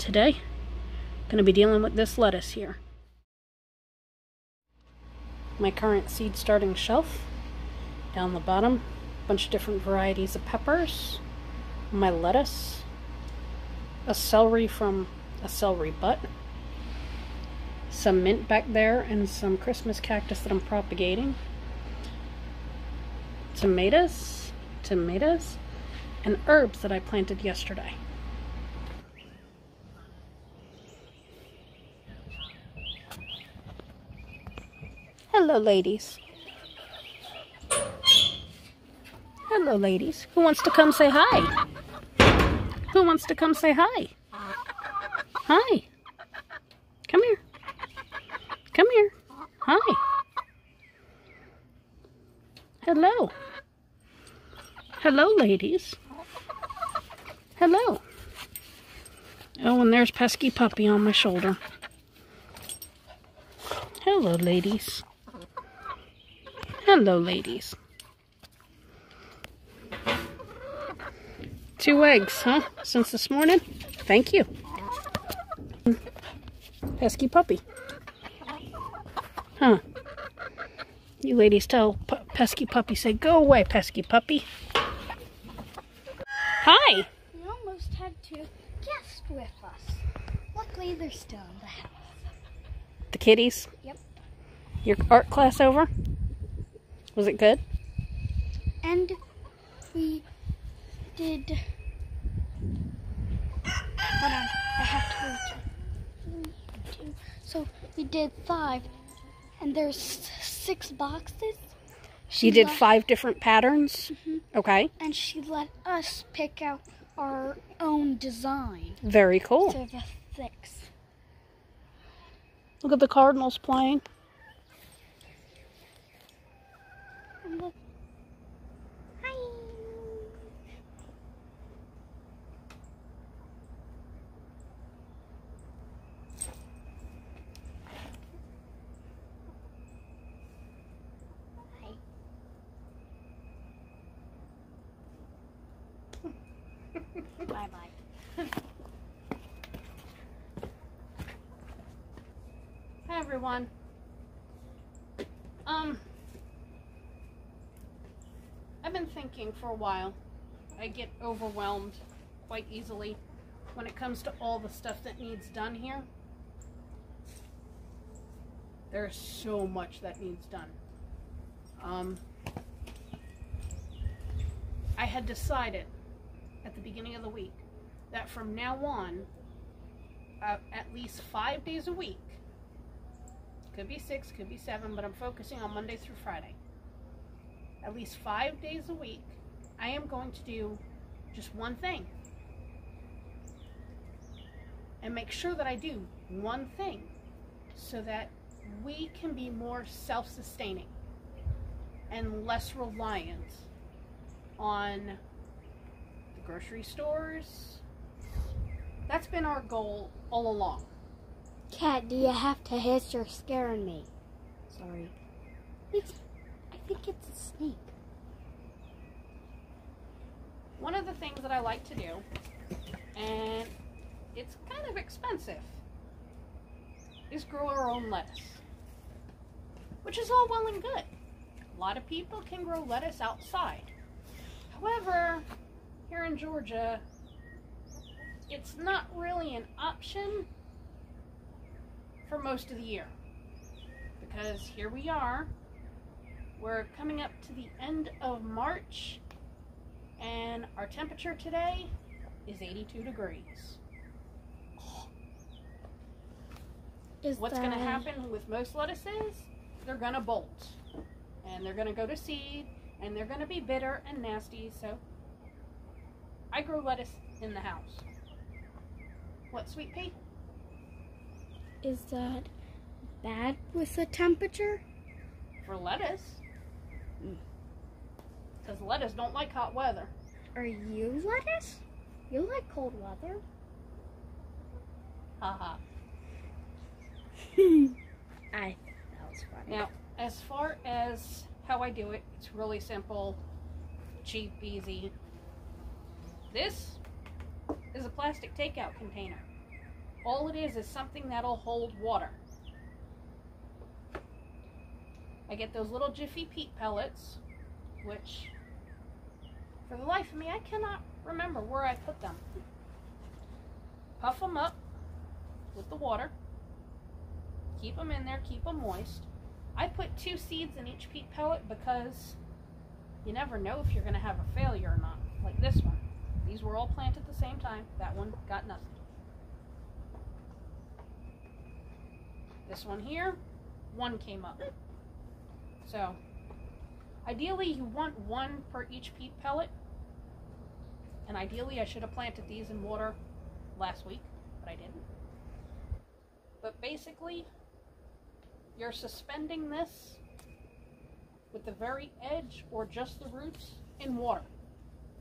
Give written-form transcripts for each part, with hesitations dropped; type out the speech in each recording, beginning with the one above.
today. Going to be dealing with this lettuce here. My current seed starting shelf. Down the bottom, a bunch of different varieties of peppers. My lettuce. A celery from a celery butt. Some mint back there and some Christmas cactus that I'm propagating. Tomatoes, and herbs that I planted yesterday. Hello, ladies. Hello, ladies. Who wants to come say hi? Who wants to come say hi? Hi. Come here. Come here. Hi. Hello. Hello, ladies. Hello. Oh, and there's pesky puppy on my shoulder. Hello, ladies. Hello, ladies. 2 eggs, huh? Since this morning? Thank you. Pesky puppy. Huh. You ladies tell pesky puppy, say, go away, pesky puppy. Hi. We almost had 2 guests with us. Luckily, they're still in the house. The kitties? Yep. Your art class over? Was it good? And we did... Hold on, I have to reach. 2. So we did 5, and there's 6 boxes. She did 5 different patterns? Mm-hmm. Okay. And she let us pick out our own design. Very cool. So the 6. Look at the Cardinals playing. And look. Hi. Bye-bye. Hi, everyone. I've been thinking for a while. I get overwhelmed quite easily when it comes to all the stuff that needs done here. There's so much that needs done. I had decided at the beginning of the week that from now on, at least 5 days a week, could be 6, could be 7, but I'm focusing on Monday through Friday. At least 5 days a week, I am going to do just one thing. And make sure that I do one thing so that we can be more self-sustaining and less reliant on the grocery stores. That's been our goal all along. Cat, do you have to hiss? You're scaring me. Sorry. I think it's a snake. One of the things that I like to do, and it's kind of expensive, is grow our own lettuce. Which is all well and good. A lot of people can grow lettuce outside. However, here in Georgia, it's not really an option for most of the year. Because here we are, we're coming up to the end of March, and our temperature today is 82 degrees. What's going to happen with most lettuces? They're going to bolt. And they're going to go to seed, and they're going to be bitter and nasty, so I grow lettuce in the house. What, Sweet Pea? Is that bad with the temperature? For lettuce. Because lettuce don't like hot weather. Are you lettuce? You like cold weather? Haha. I think that was funny. Now, as far as how I do it, it's really simple, cheap, easy. This is a plastic takeout container. All it is something that'll hold water. I get those little Jiffy peat pellets, which, for the life of me, I cannot remember where I put them. Puff them up with the water. Keep them in there, keep them moist. I put 2 seeds in each peat pellet because you never know if you're going to have a failure or not. Like this one. These were all planted at the same time. That one got nothing. This one here, 1 came up. So, ideally you want 1 per each peat pellet. And ideally I should have planted these in water last week, but I didn't. But basically, you're suspending this with the very edge or just the roots in water.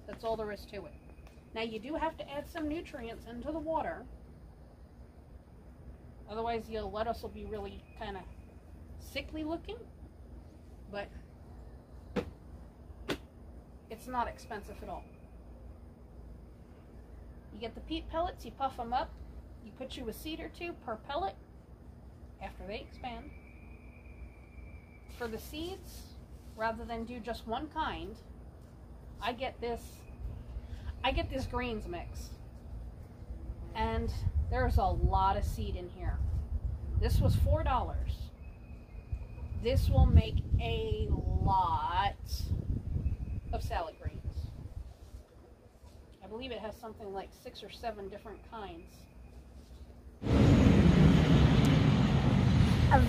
That's all there is to it. Now you do have to add some nutrients into the water. Otherwise your lettuce will be really kind of sickly looking. But it's not expensive at all. You get the peat pellets, you puff them up, you put you a seed or 2 per pellet after they expand. For the seeds, rather than do just one kind, I get this greens mix. And there's a lot of seed in here. This was $4. This will make a lot of salad greens. I believe it has something like 6 or 7 different kinds.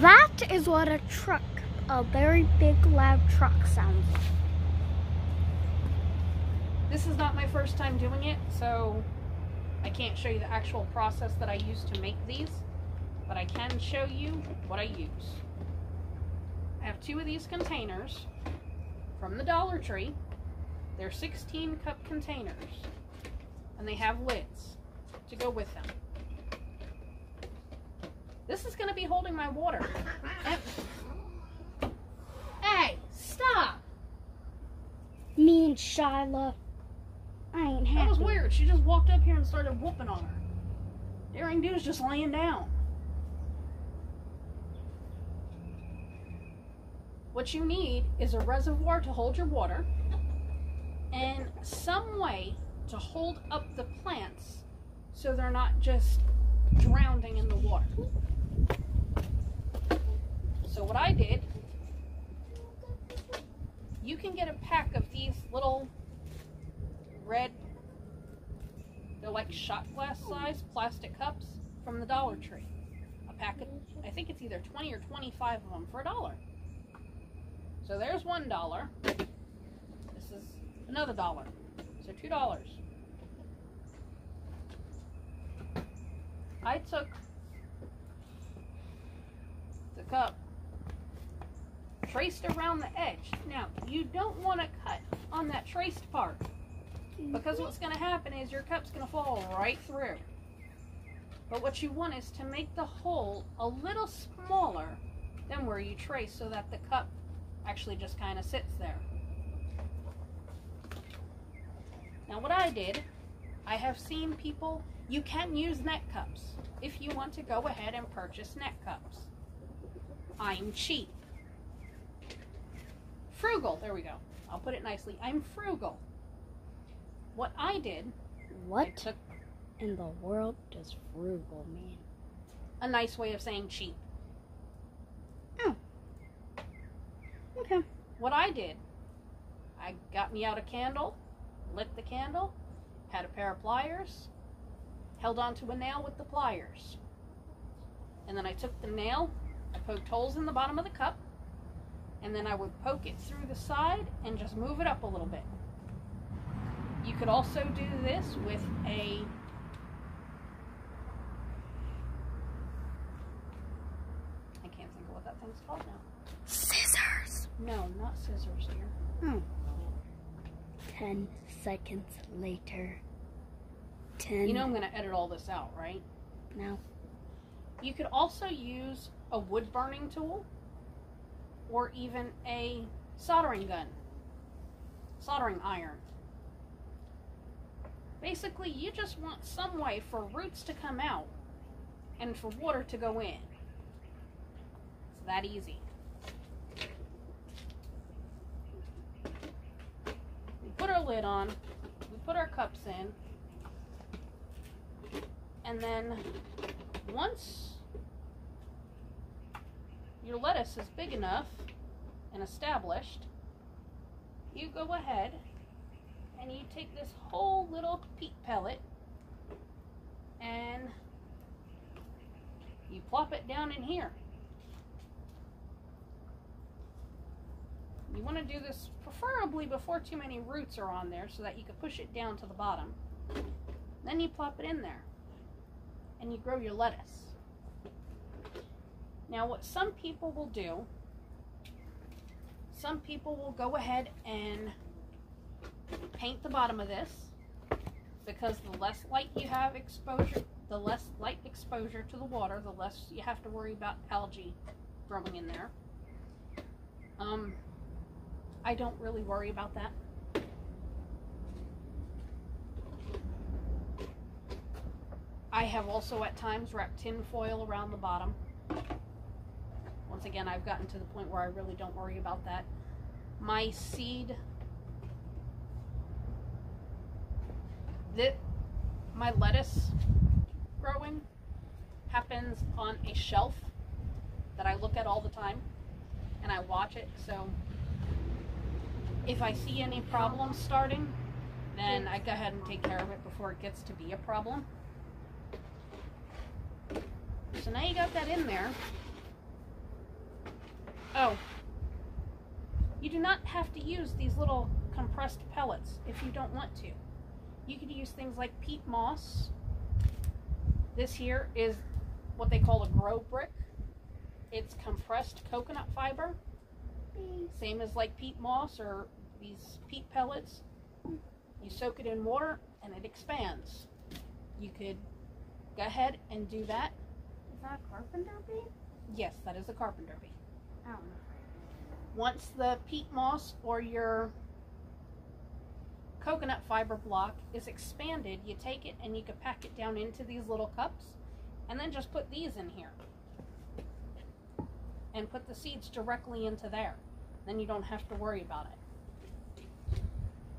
That is what a very big loud truck sounds like. This is not my first time doing it, so I can't show you the actual process that I use to make these, but I can show you what I use. I have 2 of these containers from the Dollar Tree. They're 16-cup containers, and they have lids to go with them. This is going to be holding my water. Hey, stop! Me and Shyla, I ain't happy. That was weird. She just walked up here and started whooping on her. Daring Do is just laying down. What you need is a reservoir to hold your water and some way to hold up the plants so they're not just drowning in the water. So what I did, you can get a pack of these little red, they're like shot glass size plastic cups from the Dollar Tree. A pack of, I think it's either 20 or 25 of them for $1. So there's $1. This is another $1. So $2. I took the cup, traced around the edge. Now, you don't want to cut on that traced part, because what's going to happen is your cup's going to fall right through. But what you want is to make the hole a little smaller than where you trace, so that the cup actually just kind of sits there. Now what I did, I have seen people, you can use net cups if you want to go ahead and purchase net cups. I'm cheap. Frugal, there we go. I'll put it nicely. I'm frugal. What I did, What in the world does frugal mean? a nice way of saying cheap. Oh. Okay. What I did, I got me out a candle, lit the candle, had a pair of pliers, held onto a nail with the pliers. And then I took the nail, I poked holes in the bottom of the cup, and then I would poke it through the side and just move it up a little bit. You could also do this with a I can't think of what that thing's called now. Scissors. No, not scissors, dear. 10 seconds later. 10. You know I'm going to edit all this out, right? No. You could also use a wood burning tool or even a soldering gun, soldering iron. Basically, you just want some way for roots to come out and for water to go in. It's that easy. We put our lid on, we put our cups in, and then once your lettuce is big enough and established, you go ahead and you take this whole little peat pellet and you plop it down in here. You want to do this preferably before too many roots are on there so that you can push it down to the bottom. Then you plop it in there and you grow your lettuce. Now what some people will do, some people will go ahead and paint the bottom of this, because the less light you have exposure, the less light exposure to the water, the less you have to worry about algae growing in there. I don't really worry about that. I have also at times wrapped tin foil around the bottom. Once again, I've gotten to the point where I really don't worry about that. My seed, my lettuce growing happens on a shelf that I look at all the time, and I watch it. So if I see any problems starting, then I go ahead and take care of it before it gets to be a problem. So now you got that in there. Oh, you do not have to use these little compressed pellets if you don't want to. You could use things like peat moss. This here is what they call a grow brick. It's compressed coconut fiber, same as like peat moss or these peat pellets. You soak it in water and it expands. You could go ahead and do that. Is that a carpenter bee? Yes, that is a carpenter bee. Oh. Once the peat moss or your coconut fiber block is expanded, you take it and you can pack it down into these little cups and then just put these in here and put the seeds directly into there. Then you don't have to worry about it.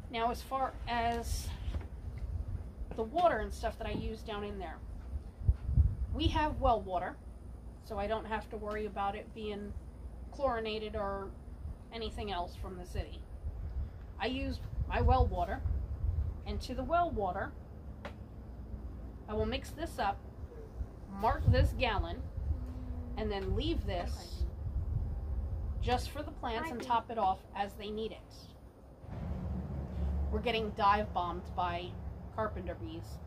Now, as far as the water and stuff that I use down in there, we have well water, so I don't have to worry about it being chlorinated or anything else from the city. I use my well water, and to the well water, I will mix this up, mark this gallon, and then leave this just for the plants and top it off as they need it. We're getting dive bombed by carpenter bees.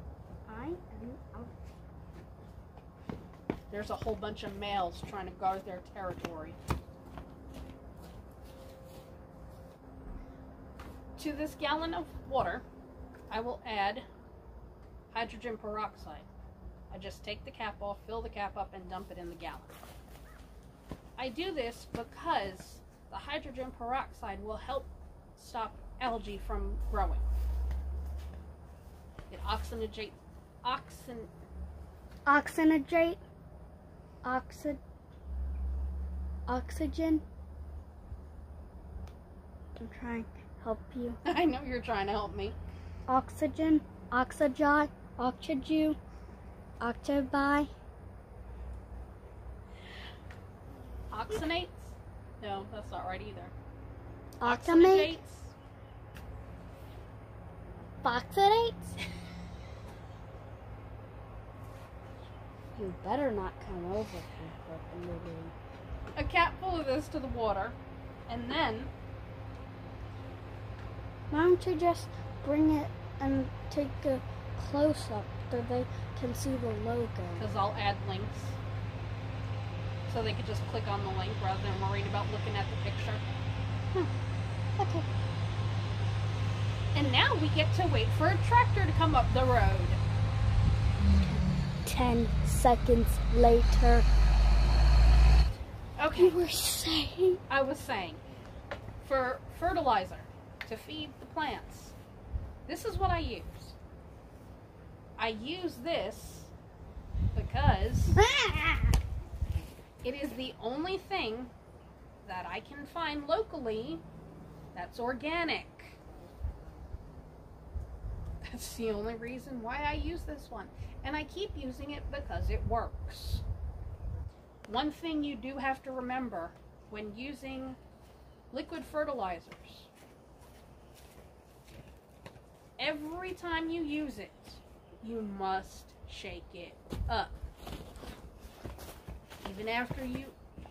There's a whole bunch of males trying to guard their territory. To this gallon of water, I will add hydrogen peroxide. I just take the cap off, fill the cap up, and dump it in the gallon. I do this because the hydrogen peroxide will help stop algae from growing. It oxygenate. Oxygen. I'm trying to help you. I know you're trying to help me. Oxygen, oxygen, octobi. Oxygenates? No, that's not right either. Oxygenates? Oxygenates? You better not come over here. A cap full of this to the water, and then why don't you just bring it and take a close-up so they can see the logo? Because I'll add links. So they could just click on the link rather than worried about looking at the picture. Okay. And now we get to wait for a tractor to come up the road. 10 seconds later. Okay. You were saying? I was saying, for fertilizer to feed the plants, this is what I use. I use this because It is the only thing that I can find locally that's organic. That's the only reason why I use this one. And I keep using it because it works. One thing you do have to remember when using liquid fertilizers, every time you use it, you must shake it up. Even after you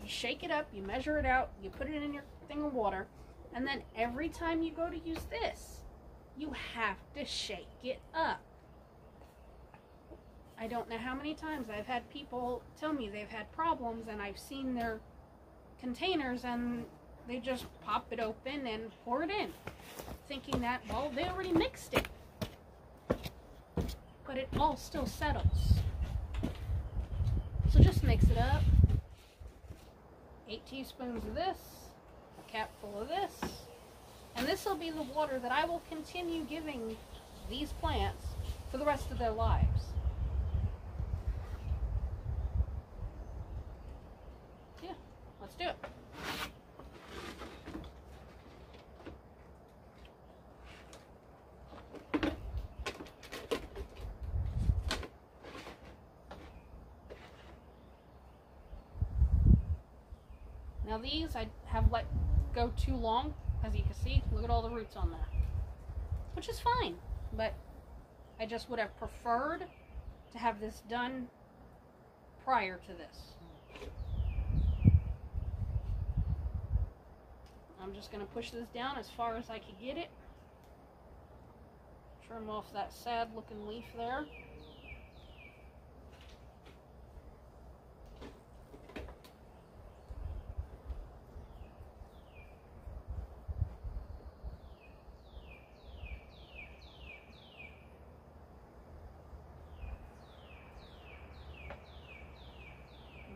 shake it up, you measure it out, you put it in your thing of water, and then every time you go to use this, you have to shake it up. I don't know how many times I've had people tell me they've had problems, and I've seen their containers and they just pop it open and pour it in, thinking that, well, they already mixed it. But it all still settles. So just mix it up. 8 teaspoons of this, a capful of this, and this will be the water that I will continue giving these plants for the rest of their lives. Yeah, let's do it. Now these I have let go too long, as you can see. Look at all the roots on there, which is fine, but I just would have preferred to have this done prior to this. I'm just going to push this down as far as I can get it. Trim off that sad looking leaf there.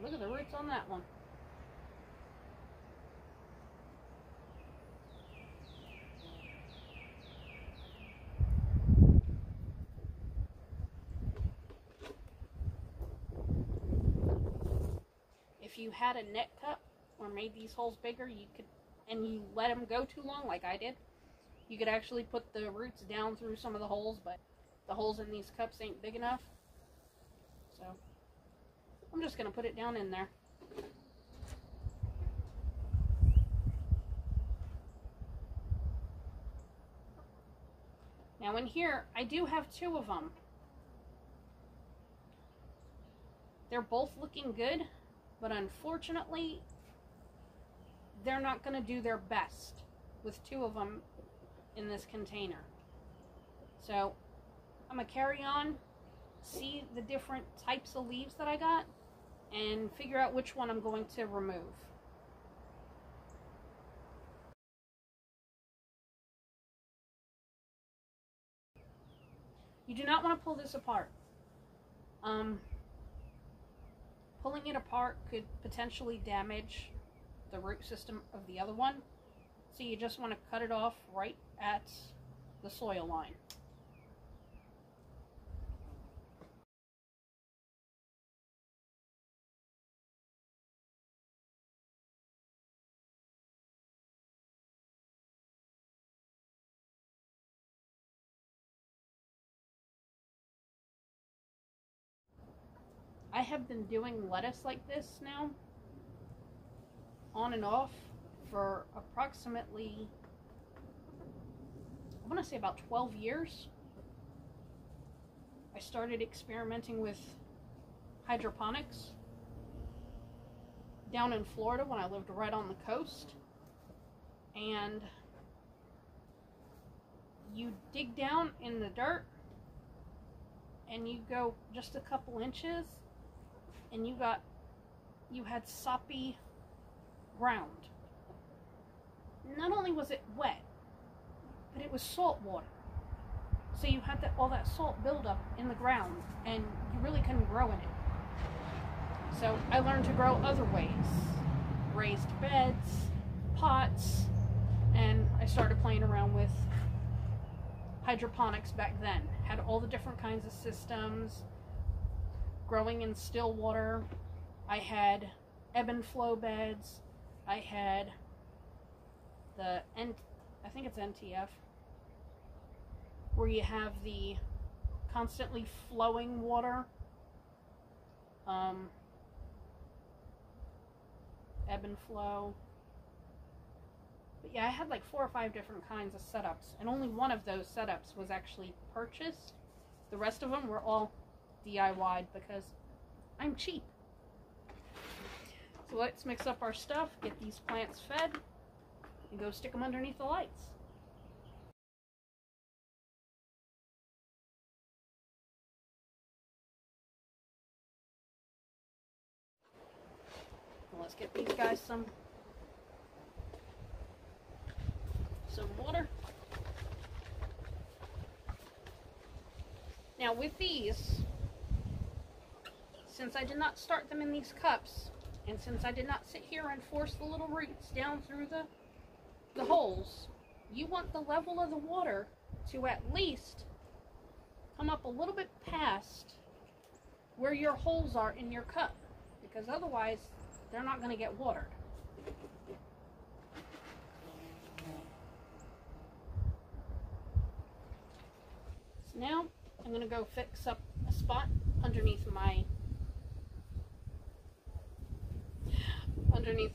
Look at the roots on that one. If you had a net cup or made these holes bigger, you could, and you let them go too long like I did, you could actually put the roots down through some of the holes, but the holes in these cups ain't big enough. So I'm just going to put it down in there. Now in here, I do have 2 of them. They're both looking good, but unfortunately, they're not going to do their best with 2 of them in this container. So I'm going to carry on, see the different types of leaves that I got, and figure out which one I'm going to remove. You do not want to pull this apart. Pulling it apart could potentially damage the root system of the other one, so you just want to cut it off right at the soil line. I have been doing lettuce like this now, on and off, for approximately, I want to say about 12 years. I started experimenting with hydroponics down in Florida when I lived right on the coast. And you dig down in the dirt and you go just a couple inches and you had soppy ground. Not only was it wet, but it was salt water. So you had all that salt buildup in the ground, and you really couldn't grow in it. So I learned to grow other ways. Raised beds, pots, and I started playing around with hydroponics back then. Had all the different kinds of systems, growing in still water. I had ebb and flow beds. I had the I think it's NTF, where you have the constantly flowing water. Ebb and flow. But yeah, I had like 4 or 5 different kinds of setups, and only one of those setups was actually purchased. The rest of them were all DIY'd because I'm cheap. So let's mix up our stuff, get these plants fed, and go stick them underneath the lights. Let's get these guys some water. Now with these, since I did not start them in these cups, and since I did not sit here and force the little roots down through the holes, you want the level of the water to at least come up a little bit past where your holes are in your cup, because otherwise they're not going to get watered. So now I'm going to go fix up a spot underneath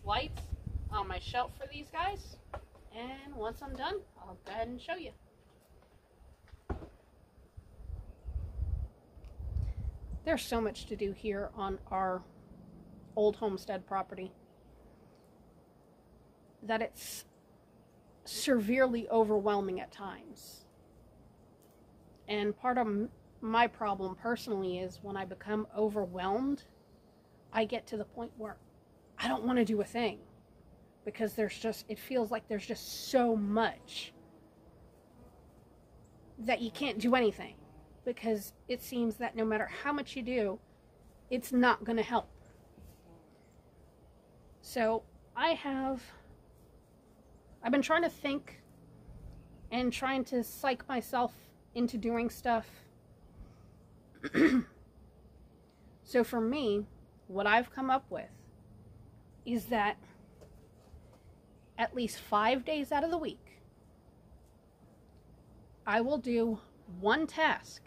lights on my shelf for these guys, and once I'm done, I'll go ahead and show you. There's so much to do here on our old homestead property that it's severely overwhelming at times. And part of my problem personally is when I become overwhelmed, I get to the point where I don't want to do a thing, because it feels like there's just so much that you can't do anything, because it seems that no matter how much you do, it's not going to help. So I've been trying to think and trying to psych myself into doing stuff. So for me, what I've come up with is that at least 5 days out of the week, I will do one task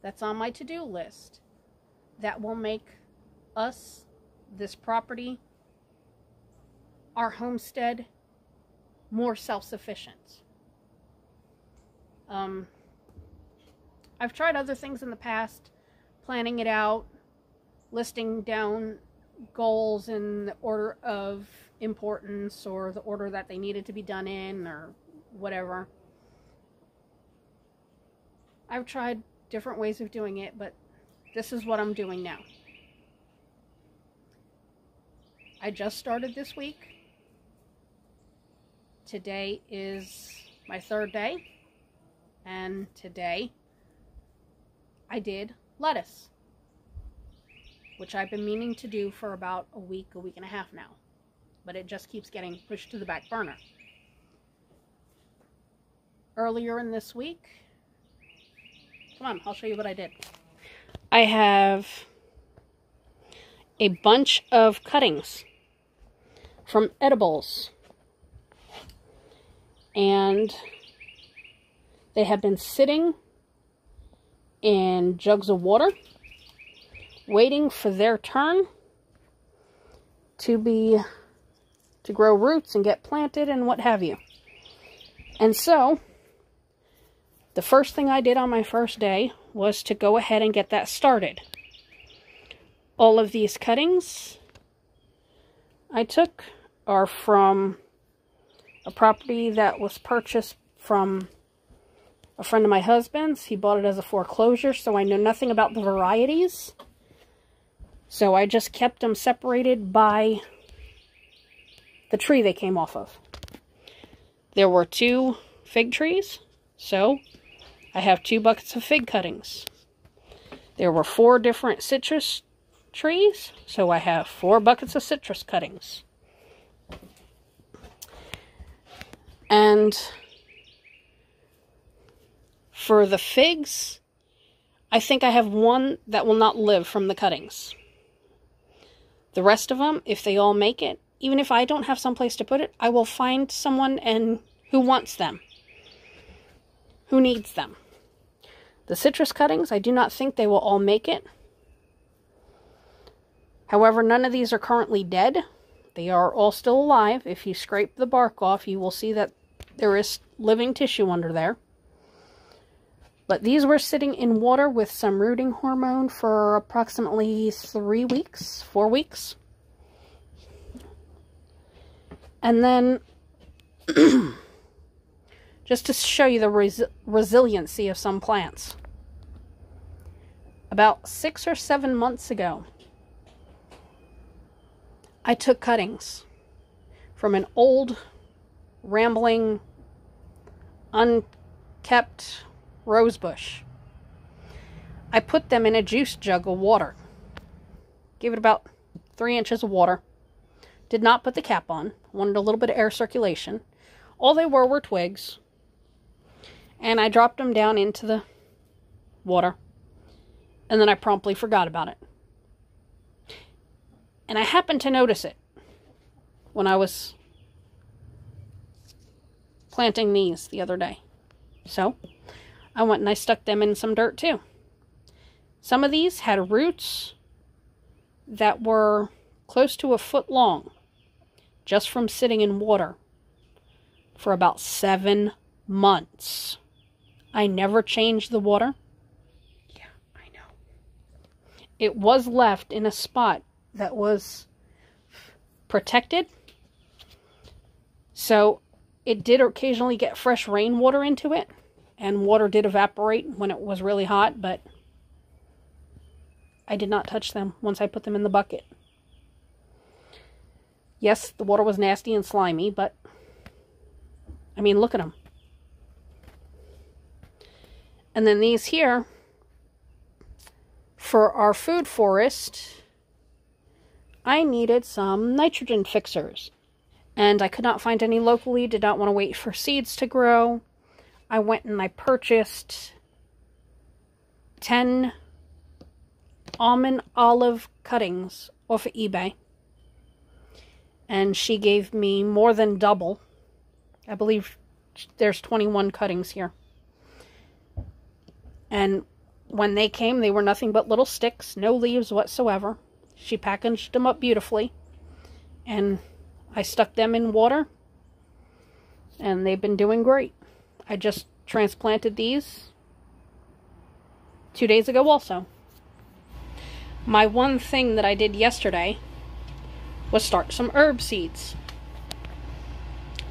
that's on my to-do list that will make us, this property, our homestead, more self-sufficient. I've tried other things in the past, planning it out, listing down goals in the order of importance or the order that they needed to be done in or whatever. I've tried different ways of doing it, but this is what I'm doing now. I just started this week. Today is my 3rd day, and today I did lettuce, which I've been meaning to do for about a week and a half now, but it just keeps getting pushed to the back burner. Earlier in this week, come on, I'll show you what I did. I have a bunch of cuttings from edibles, and they have been sitting in jugs of water waiting for their turn to grow roots and get planted and what have you. And so the first thing I did on my first day was to go ahead and get that started. All of these cuttings I took are from a property that was purchased from a friend of my husband's. He bought it as a foreclosure, so I know nothing about the varieties. So I just kept them separated by the tree they came off of. There were 2 fig trees, so I have 2 buckets of fig cuttings. There were 4 different citrus trees, so I have 4 buckets of citrus cuttings. And for the figs, I think I have 1 that will not live from the cuttings. The rest of them, if they all make it, even if I don't have someplace to put it, I will find someone who wants them, who needs them. The citrus cuttings, I do not think they will all make it. However, none of these are currently dead. They are all still alive. If you scrape the bark off, you will see that there is living tissue under there. But these were sitting in water with some rooting hormone for approximately 3 weeks, 4 weeks. And then, just to show you the resiliency of some plants. About 6 or 7 months ago, I took cuttings from an old, rambling, unkept rose bush. I put them in a juice jug of water. Gave it about 3 inches of water. Did not put the cap on. Wanted a little bit of air circulation. All they were twigs. And I dropped them down into the water. And then I promptly forgot about it. And I happened to notice it when I was planting these the other day. So I went and I stuck them in some dirt too. Some of these had roots that were close to a foot long, just from sitting in water for about 7 months. I never changed the water. Yeah, I know. It was left in a spot that was protected. So it did occasionally get fresh rainwater into it. And water did evaporate when it was really hot. But I did not touch them once I put them in the bucket. Yes, the water was nasty and slimy. But, I mean, look at them. And then these here, for our food forest, I needed some nitrogen fixers. And I could not find any locally, did not want to wait for seeds to grow. I went and I purchased 10 almond olive cuttings off of eBay. And she gave me more than double. I believe there's 21 cuttings here. And when they came, they were nothing but little sticks, no leaves whatsoever. She packaged them up beautifully, and I stuck them in water, and they've been doing great. I just transplanted these 2 days ago also. My one thing that I did yesterday was start some herb seeds.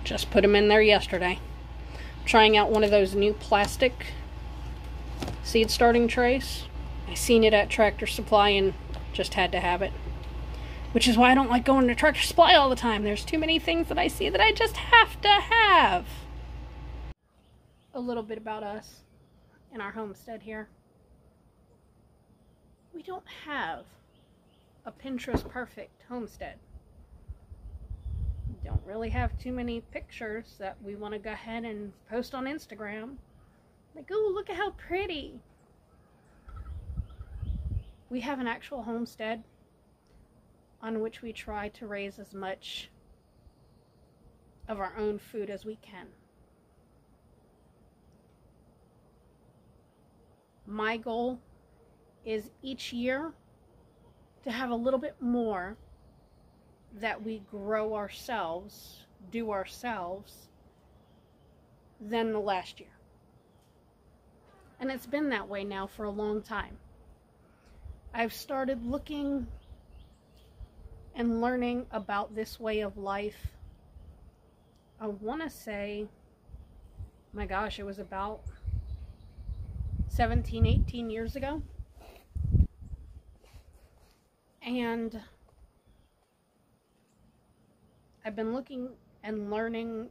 Just put them in there yesterday. Trying out one of those new plastic seed starting trays. I seen it at Tractor Supply and just had to have it. Which is why I don't like going to Tractor Supply all the time. There's too many things that I see that I just have to have. A little bit about us and our homestead here. We don't have a Pinterest perfect homestead. We don't really have too many pictures that we want to go ahead and post on Instagram. Like, oh, look at how pretty. We have an actual homestead on which we try to raise as much of our own food as we can. My goal is each year to have a little bit more that we grow ourselves, do ourselves, than the last year. And it's been that way now for a long time. I've started looking and learning about this way of life. I want to say, my gosh, it was about 17, 18 years ago. And I've been looking and learning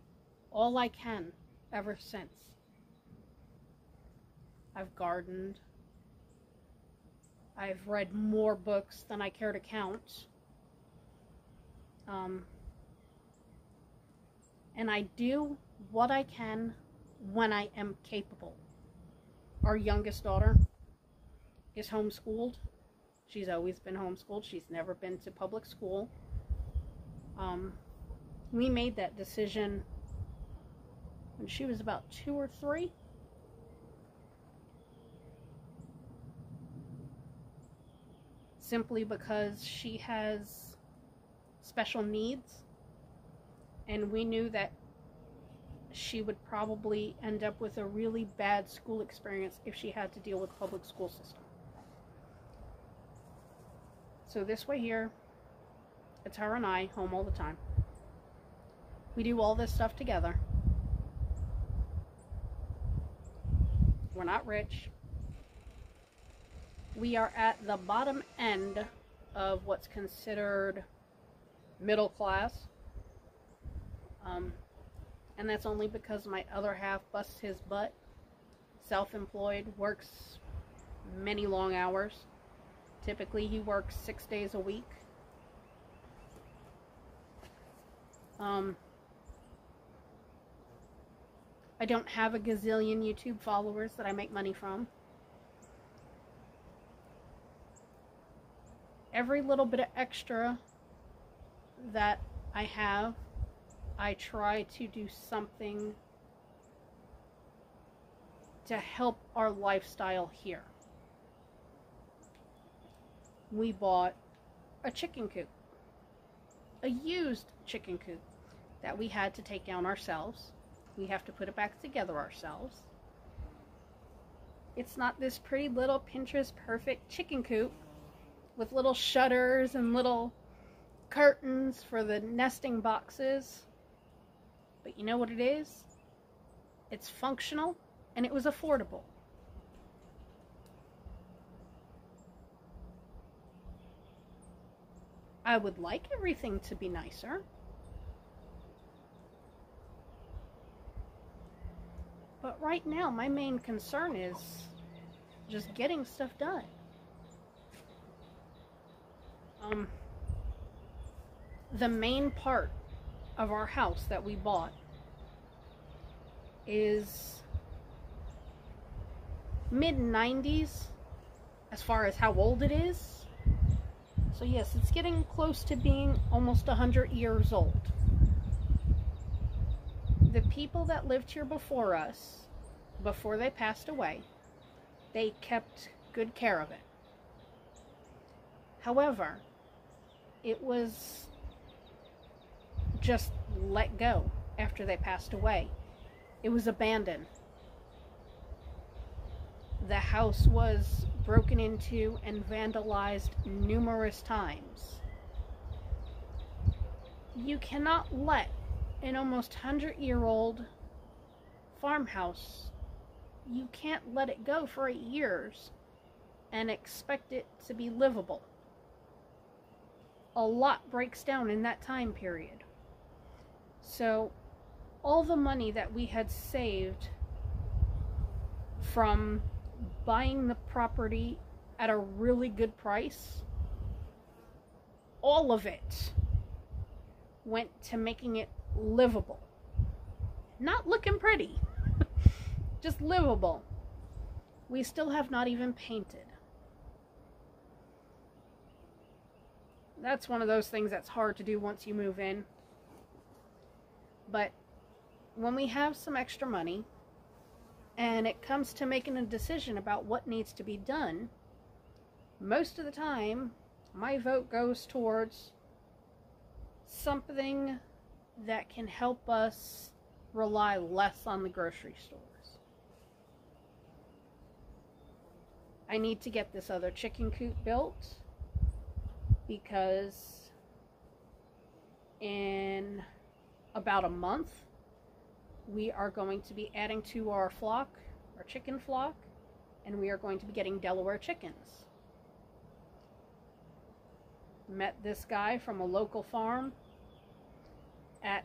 all I can ever since. I've gardened. I've read more books than I care to count. And I do what I can when I am capable. Our youngest daughter is homeschooled. She's always been homeschooled. She's never been to public school. We made that decision when she was about 2 or 3. Simply because she has special needs, and we knew that she would probably end up with a really bad school experience if she had to deal with the public school system. So this way here, it's her and I home all the time. We do all this stuff together. We're not rich. We are at the bottom end of what's considered middle class. And that's only because my other half busts his butt, self-employed, works many long hours. Typically he works 6 days a week. I don't have a gazillion YouTube followers that I make money from. Every little bit of extra that I have, I try to do something to help our lifestyle here. We bought a chicken coop, a used chicken coop that we had to take down ourselves. We have to put it back together ourselves. It's not this pretty little Pinterest perfect chicken coop with little shutters and little curtains for the nesting boxes. But you know what it is? It's functional and it was affordable. I would like everything to be nicer. But right now, my main concern is just getting stuff done. The main part of our house that we bought is mid-90s as far as how old it is. So yes, it's getting close to being almost 100 years old. The people that lived here before us, before they passed away, they kept good care of it. However, it was just let go after they passed away. It was abandoned. The house was broken into and vandalized numerous times. You cannot let an almost 100-year-old farmhouse, you can't let it go for 8 years and expect it to be livable. A lot breaks down in that time period. So all the money that we had saved from buying the property at a really good price, all of it went to making it livable. Not looking pretty, just livable. We still have not even painted. That's one of those things that's hard to do once you move in. But when we have some extra money and it comes to making a decision about what needs to be done, most of the time my vote goes towards something that can help us rely less on the grocery stores. I need to get this other chicken coop built because in about a month we are going to be adding to our flock, our chicken flock, and we are going to be getting Delaware chickens. Met this guy from a local farm at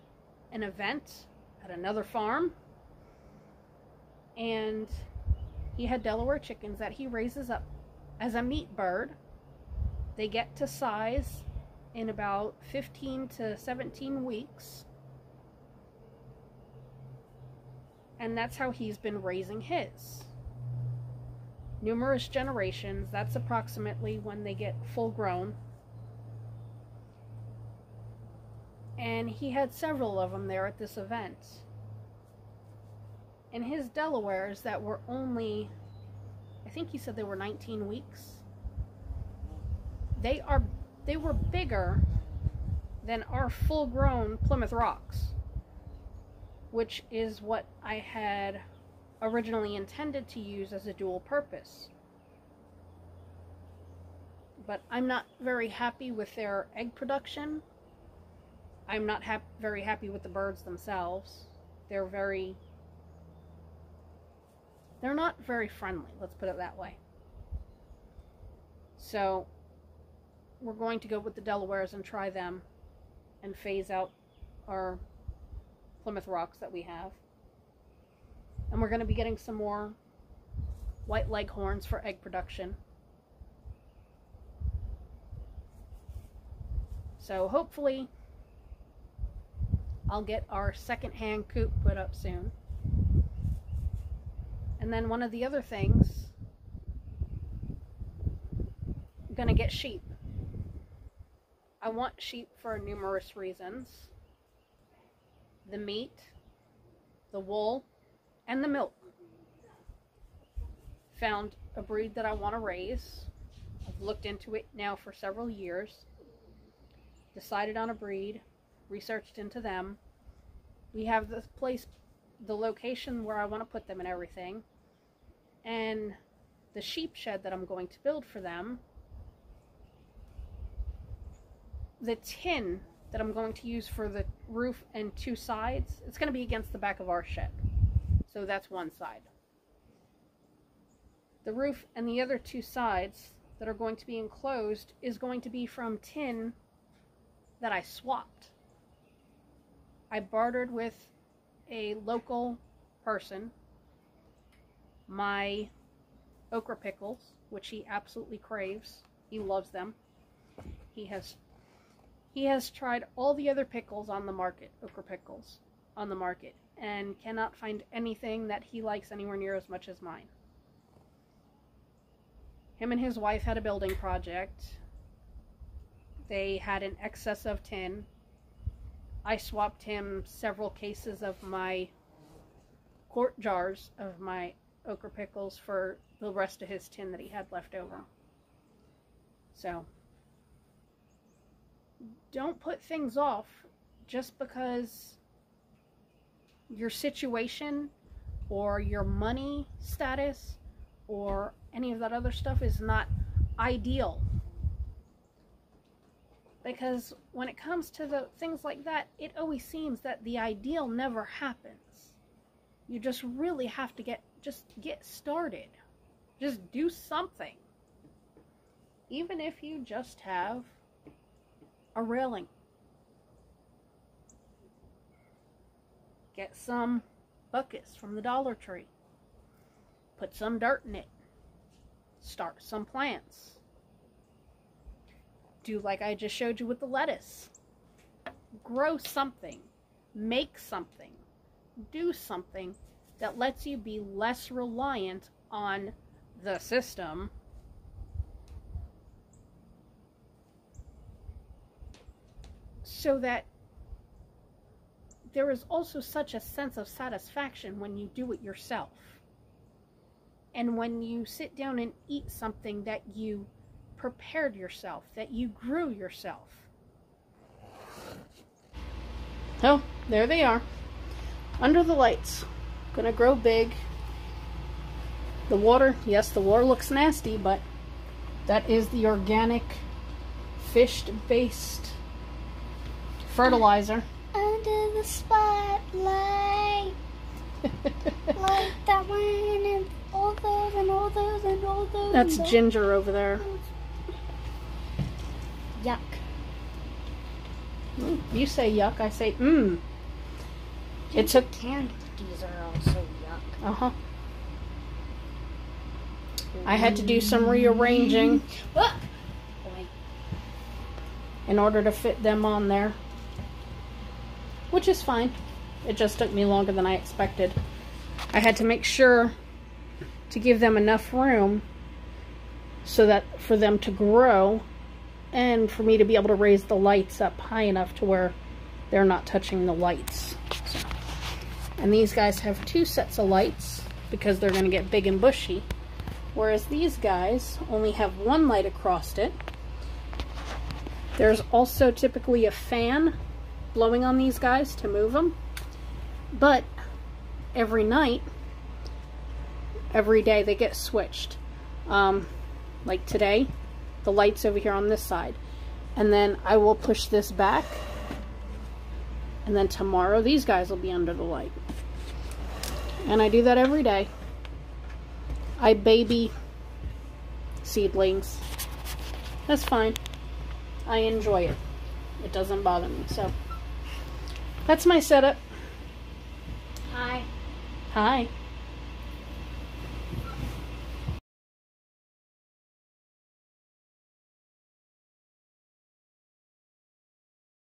an event at another farm, and he had Delaware chickens that he raises up as a meat bird. They get to size in about 15 to 17 weeks, and that's how he's been raising his. numerous generations. That's approximately when they get full grown. And he had several of them there at this event. And his Delawares that were only, I think he said they were 19 weeks. They were bigger than our full-grown Plymouth Rocks, which is what I had originally intended to use as a dual purpose. But I'm not very happy with their egg production. I'm not very happy with the birds themselves. They're not very friendly, let's put it that way. So we're going to go with the Delawares and try them and phase out our Plymouth Rocks that we have. And we're going to be getting some more white leghorns for egg production. So hopefully I'll get our second-hand coop put up soon. And then one of the other things, I'm going to get sheep. I want sheep for numerous reasons. The meat, the wool, and the milk. Found a breed that I want to raise. I've looked into it now for several years. Decided on a breed. Researched into them. We have this place, the location where I want to put them and everything. And the sheep shed that I'm going to build for them. The tin that I'm going to use for the roof and two sides, it's going to be against the back of our shed. So that's one side. The roof and the other two sides that are going to be enclosed is going to be from tin that I swapped. I bartered with a local person my okra pickles, which he absolutely craves. He loves them. He has tried all the other pickles on the market, okra pickles, on the market, and cannot find anything that he likes anywhere near as much as mine. Him and his wife had a building project. They had an excess of tin. I swapped him several cases of my quart jars of my okra pickles for the rest of his tin that he had left over. So, don't put things off just because your situation or your money status or any of that other stuff is not ideal. Because when it comes to the things like that, it always seems that the ideal never happens. You just really have to get started. Just do something. Even if you just have a railing. Get some buckets from the Dollar Tree. Put some dirt in it. Start some plants. Do like I just showed you with the lettuce. Grow something. Make something. Do something that lets you be less reliant on the system. So that there is also such a sense of satisfaction when you do it yourself. And when you sit down and eat something that you prepared yourself, that you grew yourself. Oh, there they are. Under the lights. Gonna grow big. The water, yes, the water looks nasty, but that is the organic fish-based fertilizer. Under the spotlight. Like that one and all those and all those and all those. That's Ginger over there. Yuck. You say yuck, I say It took candies are also yuck. Uh-huh. I had to do some rearranging in order to fit them on there. Which is fine. It just took me longer than I expected. I had to make sure to give them enough room so that for them to grow and for me to be able to raise the lights up high enough to where they're not touching the lights. So, and these guys have 2 sets of lights because they're going to get big and bushy, whereas these guys only have 1 light across it. There's also typically a fan blowing on these guys to move them, but every night, every day they get switched. Like today, the light's over here on this side, and then I will push this back, and then tomorrow these guys will be under the light. And I do that every day. I baby seedlings. That's fine. I enjoy it. It doesn't bother me. So that's my setup. Hi. Hi.